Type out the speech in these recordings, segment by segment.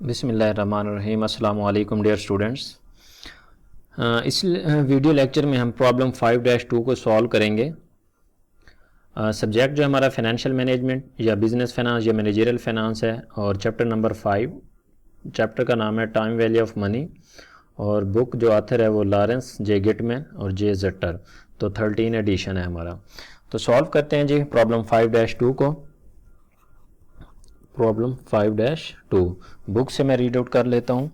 बिस्मिल्लाहिर्रहमानिर्रहीम। अस्सलाम वालेकुम डियर स्टूडेंट्स। इस वीडियो लेक्चर में हम प्रॉब्लम 5-2 को सॉल्व करेंगे। सब्जेक्ट जो हमारा फाइनेंशियल मैनेजमेंट या बिजनेस फाइनेंस या मैनेजरियल फाइनेंस है और चैप्टर नंबर 5, चैप्टर का नाम है टाइम वैल्यू ऑफ मनी और बुक जो ऑथर है वो लॉरेंस जे गिटमैन और जे जट्टर। तो 13 एडिशन है हमारा। तो सॉल्व करते हैं जी प्रॉब्लम 5-2 को। प्रॉब्लम 5-2 बुक से मैं रीड आउट कर लेता हूँ।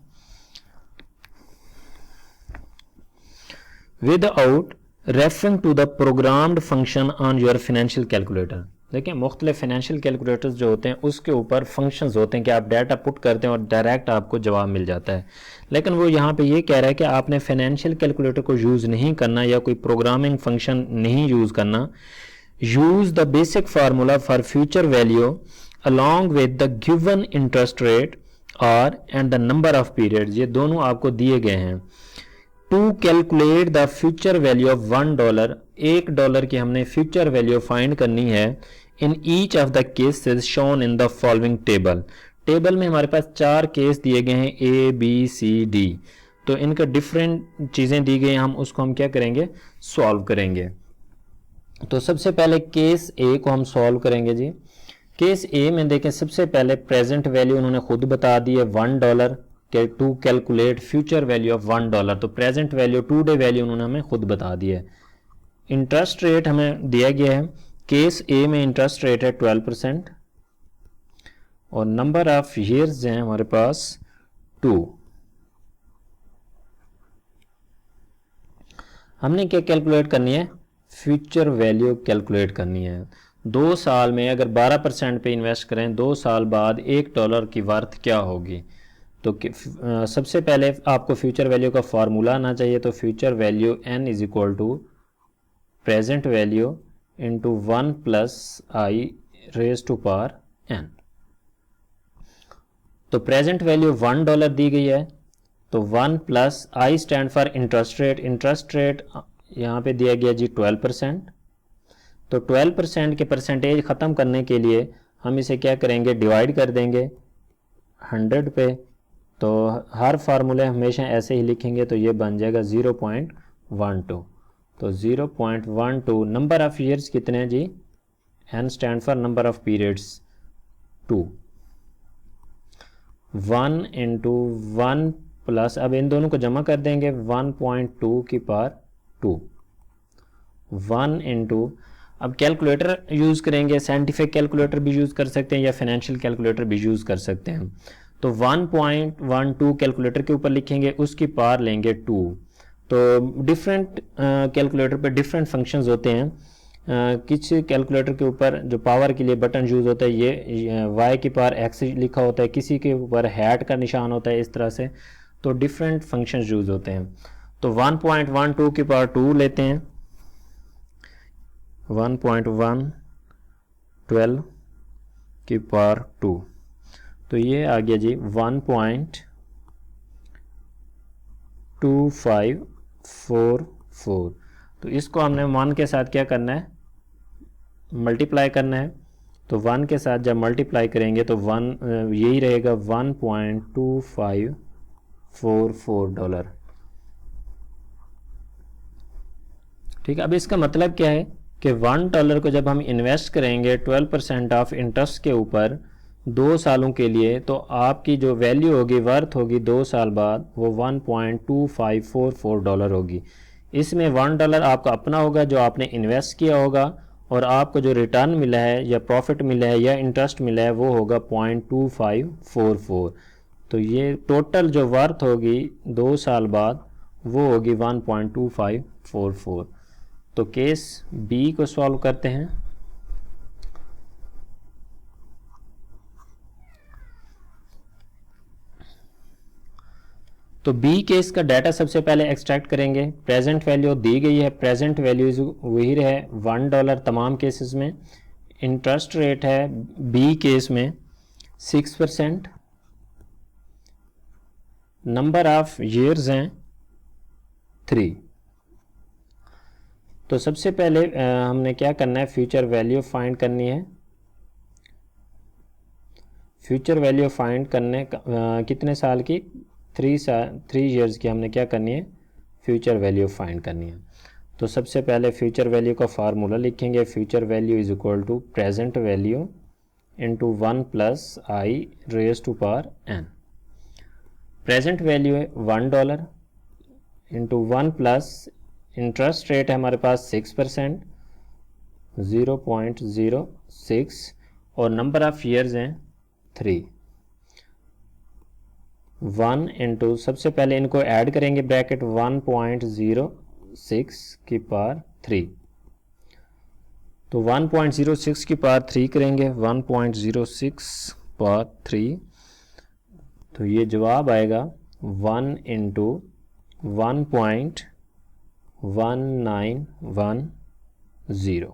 Without referring to the programmed function on your financial calculator. देखिए मुख्तलिफ फाइनेंशियल कैलकुलेटर्स जो होते हैं उसके ऊपर फंक्शंस होते हैं कि आप डाटा पुट करते हैं और डायरेक्ट आपको जवाब मिल जाता है। लेकिन वो यहाँ पे ये कह रहा है कि आपने फाइनेंशियल कैलकुलेटर को यूज़ नहीं करना या कोई प्रोग्रामिंग फंक्शन नहीं यूज़ करना। Use the basic formula for future value along with the given interest rate or and the number of periods, ये दोनों आपको दिए गए हैं। To calculate the future value of $1, $1 की हमने फ्यूचर वैल्यू फाइंड करनी है in each of the cases shown in the following table. Table में हमारे पास 4 केस दिए गए हैं ABCD। तो इनका डिफरेंट चीज़ें दी गई हैं, हम उसको हम क्या करेंगे, सॉल्व करेंगे। तो सबसे पहले केस ए को हम सॉल्व करेंगे जी। केस ए में देखें, सबसे पहले प्रेजेंट वैल्यू उन्होंने खुद बता दी है $1 के to calculate future value of $1। तो प्रेजेंट वैल्यू 2 डे वैल्यू उन्होंने हमें खुद बता दी है। इंटरेस्ट रेट हमें दिया गया है। केस ए में इंटरेस्ट रेट है 12% और नंबर ऑफ ईयर्स हैं हमारे पास 2। हमने क्या कैलकुलेट करनी है, फ्यूचर वैल्यू कैलकुलेट करनी है। 2 साल में अगर 12% पे इन्वेस्ट करें, 2 साल बाद $1 की वर्थ क्या होगी। तो सबसे पहले आपको फ्यूचर वैल्यू का फार्मूला आना चाहिए। तो future value n is equal to present value into 1 plus I raise to power n। तो प्रेजेंट वैल्यू $1 दी गई है, तो 1 plus I stand for interest rate. Interest rate यहाँ पे दिया गया जी 12%। तो 12% के परसेंटेज ख़त्म करने के लिए हम इसे क्या करेंगे, डिवाइड कर देंगे 100 पे। तो हर फार्मूले हमेशा ऐसे ही लिखेंगे, तो ये बन जाएगा 0.12। तो 0.12 नंबर ऑफ ईयर्स कितने हैं जी, n stand for number of periods 2। 1 into 1 plus, अब इन दोनों को जमा कर देंगे 1.2 की पावर 2। 1 इंटू, अब कैलकुलेटर यूज़ करेंगे, साइंटिफिक कैलकुलेटर भी यूज़ कर सकते हैं या फाइनेंशियल कैलकुलेटर भी यूज़ कर सकते हैं। तो 1.12 कैलकुलेटर के ऊपर लिखेंगे, उसकी पावर लेंगे 2। तो डिफरेंट कैलकुलेटर पे डिफरेंट फंक्शंस होते हैं। किसी कैलकुलेटर के ऊपर जो पावर के लिए बटन यूज़ होता है ये y की पावर x लिखा होता है, किसी के ऊपर हैट का निशान होता है, इस तरह से। तो डिफरेंट फंक्शंस यूज़ होते हैं। तो 1.12 की पावर 2 लेते हैं, 1.112 की पावर 2। तो ये आ गया जी 1.2544। तो इसको हमने 1 के साथ क्या करना है, मल्टीप्लाई करना है। तो 1 के साथ जब मल्टीप्लाई करेंगे तो 1 यही रहेगा $1.2544। ठीक है। अब इसका मतलब क्या है कि $1 को जब हम इन्वेस्ट करेंगे 12% ऑफ इंटरेस्ट के ऊपर 2 सालों के लिए, तो आपकी जो वैल्यू होगी, वर्थ होगी 2 साल बाद, वो $1.2544 होगी। इसमें $1 आपका अपना होगा जो आपने इन्वेस्ट किया होगा, और आपको जो रिटर्न मिला है या प्रॉफिट मिला है या इंटरेस्ट मिला है वो होगा 0.2544। तो ये टोटल जो वर्थ होगी 2 साल बाद वो होगी 1.2544। तो केस बी को सॉल्व करते हैं। तो बी केस का डाटा सबसे पहले एक्सट्रैक्ट करेंगे। प्रेजेंट वैल्यू दी गई है, प्रेजेंट वैल्यू वही है $1 तमाम केसेस में। इंटरेस्ट रेट है बी केस में 6%। नंबर ऑफ ईयर्स हैं 3। तो सबसे पहले हमने क्या करना है, फ्यूचर वैल्यू फाइंड करनी है। फ्यूचर वैल्यू फाइंड करने कितने साल की, 3 ईयर्स की हमने क्या करनी है, फ्यूचर वैल्यू फाइंड करनी है। तो सबसे पहले फ्यूचर वैल्यू का फार्मूला लिखेंगे, future value is equal to present value into 1 plus I raise to power N. Present value है $1 इंटू 1 प्लस इंटरेस्ट रेट है हमारे पास 6%, 0.06, और नंबर ऑफ ईयर्स हैं 3। 1 इंटू, सबसे पहले इनको ऐड करेंगे ब्रैकेट 1.06 की पावर 3, तो 1.06 की पावर 3 करेंगे, 1.06 पावर 3, तो ये जवाब आएगा 1 इंटू 1.1910।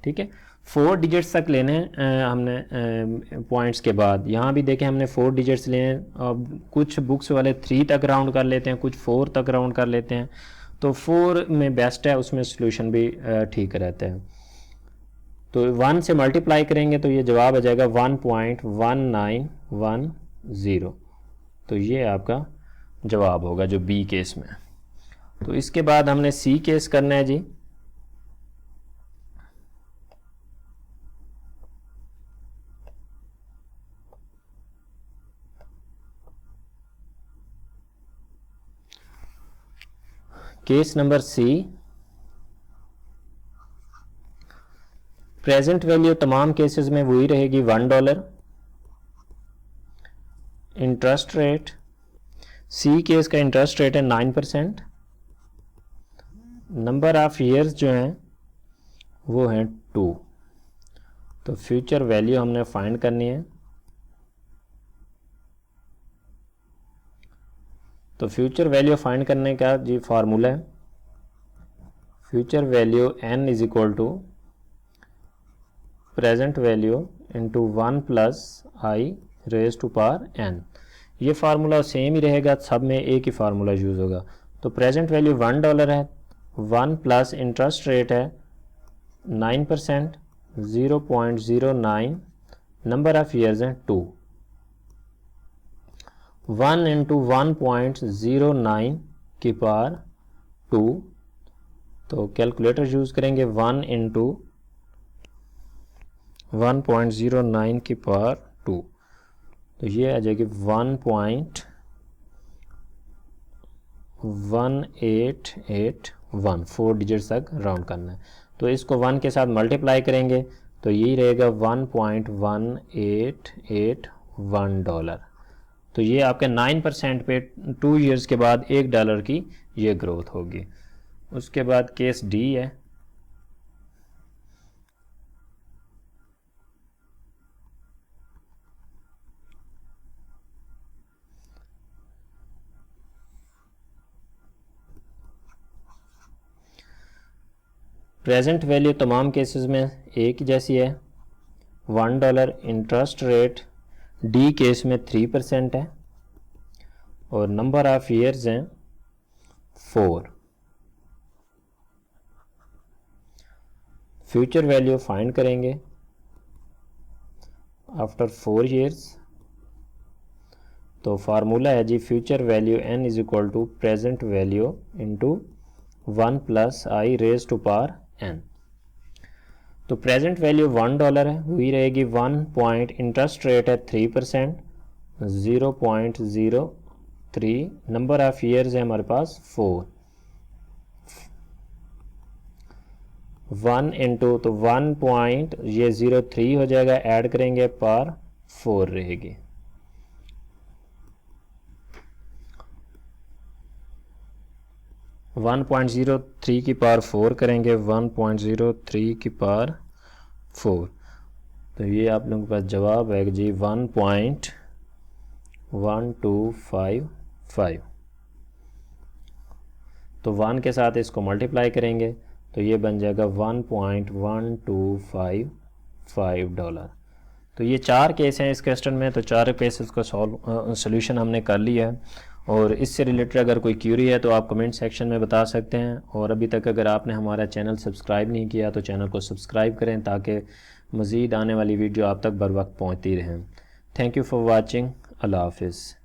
ठीक है, 4 डिजिट्स तक लेने हैं हमने पॉइंट्स के बाद। यहाँ भी देखें हमने 4 डिजिट्स लेने हैं। अब कुछ बुक्स वाले 3 तक राउंड कर लेते हैं, कुछ 4 तक राउंड कर लेते हैं, तो 4 में बेस्ट है, उसमें सोल्यूशन भी ठीक रहता है। तो 1 से मल्टीप्लाई करेंगे तो ये जवाब आ जाएगा 1.1910। तो ये आपका जवाब होगा जो बी केस में। तो इसके बाद हमने सी केस करना है जी। Case number C, present value तमाम केसेस में वही रहेगी $1। इंटरेस्ट रेट, सी केस का इंटरेस्ट रेट है 9%। नंबर ऑफ ईयर्स जो हैं वो हैं 2। तो फ्यूचर वैल्यू हमने फाइंड करनी है। तो फ्यूचर वैल्यू फाइंड करने का जी फार्मूला है, future value n is equal to present value into 1 plus I raise to power n। ये फार्मूला सेम ही रहेगा, सब में एक ही फार्मूला यूज़ होगा। तो प्रेजेंट वैल्यू $1 है, 1 प्लस इंटरेस्ट रेट है 9%, 0.09, नंबर ऑफ ईयर्स हैं 2। 1 इंटू 1.09 की पावर 2, तो कैलकुलेटर यूज़ करेंगे। 1 इंटू 1.09 की पावर 2, तो ये आ जाएगी 1.1881। 4 डिजिट्स तक राउंड करना है, तो इसको 1 के साथ मल्टीप्लाई करेंगे तो यही रहेगा $1.1881। तो ये आपके 9% पे 2 ईयर्स के बाद $1 की ये ग्रोथ होगी। उसके बाद केस डी है। प्रेजेंट वैल्यू तमाम केसेस में एक जैसी है, $1। इंटरेस्ट रेट डी केस में 3% है, और नंबर ऑफ ईयर्स हैं 4। फ्यूचर वैल्यू फाइंड करेंगे आफ्टर 4 ईयर्स। तो फार्मूला है जी, future value n is equal to present value into 1 plus I raise to power n। तो प्रेजेंट वैल्यू $1 है, वही रहेगी 1 इंटरेस्ट रेट है 3%, 0.03, नंबर ऑफ ईयर्स है हमारे पास 4। 1 इंटू, तो 1.03 हो जाएगा, ऐड करेंगे पावर 4 रहेगी। वन 1.03 की पावर 4 करेंगे, 1.03 की पावर 4, तो ये आप लोगों के पास जवाब है जी 1.1255। तो 1 के साथ इसको मल्टीप्लाई करेंगे तो ये बन जाएगा $1.1255। तो ये 4 केस हैं इस क्वेश्चन में, तो 4 केसेस का सोल्यूशन हमने कर लिया है। और इससे रिलेटेड अगर कोई क्यूरी है तो आप कमेंट सेक्शन में बता सकते हैं। और अभी तक अगर आपने हमारा चैनल सब्सक्राइब नहीं किया तो चैनल को सब्सक्राइब करें, ताकि मज़ीद आने वाली वीडियो आप तक बर वक्त पहुँचती रहें। Thank you for watching. अल्लाह हाफिज़।